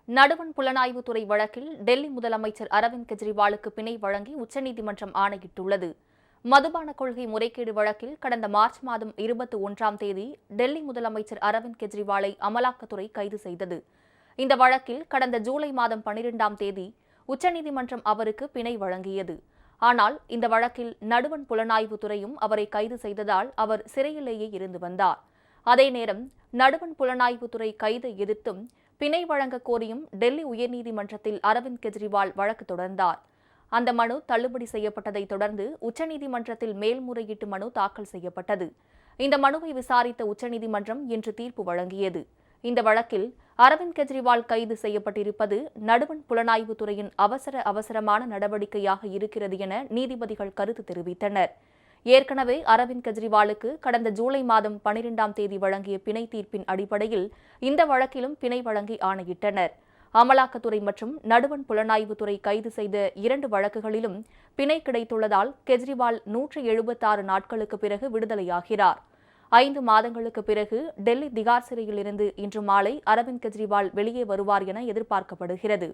நடுவண் புலனாய்வுத்துறை வழக்கில் டெல்லி முதலமைச்சர் அரவிந்த் கெஜ்ரிவாலுக்கு பிணை வழங்கி உச்சநீதிமன்றம் ஆணையிட்டுள்ளது. மதுபான கொள்கை முறைகேடு வழக்கில் கடந்த மார்ச் மாதம் 21ஆம் தேதி டெல்லி முதலமைச்சர் அரவிந்த் கெஜ்ரிவாலை அமலாக்கத்துறை கைது செய்தது. இந்த வழக்கில் கடந்த ஜூலை மாதம் 12ஆம் தேதி உச்சநீதிமன்றம் அவருக்கு பிணை வழங்கியது. ஆனால் இந்த வழக்கில் நடுவண் புலனாய்வுத்துறையும் அவரை கைது செய்ததால் அவர் சிறையிலேயே இருந்து வந்தார். அதே நேரம் நடுவண் புலனாய்வுத்துறை கைதை எதிர்த்தும் பிணை வழங்க கோரியும் டெல்லி உயர்நீதிமன்றத்தில் அரவிந்த் கெஜ்ரிவால் வழக்கு தொடர்ந்தார். அந்த மனு தள்ளுபடி செய்யப்பட்டதை தொடர்ந்து உச்சநீதிமன்றத்தில் மேல்முறையீட்டு மனு தாக்கல் செய்யப்பட்டது. இந்த மனுவை விசாரித்த உச்சநீதிமன்றம் இன்று தீர்ப்பு வழங்கியது. இந்த வழக்கில் அரவிந்த் கெஜ்ரிவால் கைது செய்யப்பட்டிருப்பது நடுவண் புலனாய்வுத்துறையின் அவசரமான நடவடிக்கையாக இருக்கிறது என நீதிபதிகள் கருத்து தெரிவித்தனர். ஏற்கனவே அரவிந்த் கெஜ்ரிவாலுக்கு கடந்த ஜூலை மாதம் 12ஆம் தேதி வழங்கிய பிணை தீர்ப்பின் அடிப்படையில் இந்த வழக்கிலும் பிணை வழங்கி ஆணையிட்டனர். அமலாக்கத்துறை மற்றும் நடுவண் புலனாய்வுத்துறை கைது செய்த 2 வழக்குகளிலும் பிணை கிடைத்துள்ளதால் கெஜ்ரிவால் 176 நாட்களுக்கு பிறகு விடுதலையாகிறார். 5 மாதங்களுக்கு பிறகு டெல்லி திகார் சிறையிலிருந்து இன்று மாலை அரவிந்த் கெஜ்ரிவால் வெளியே வருவார் என எதிர்பார்க்கப்படுகிறது.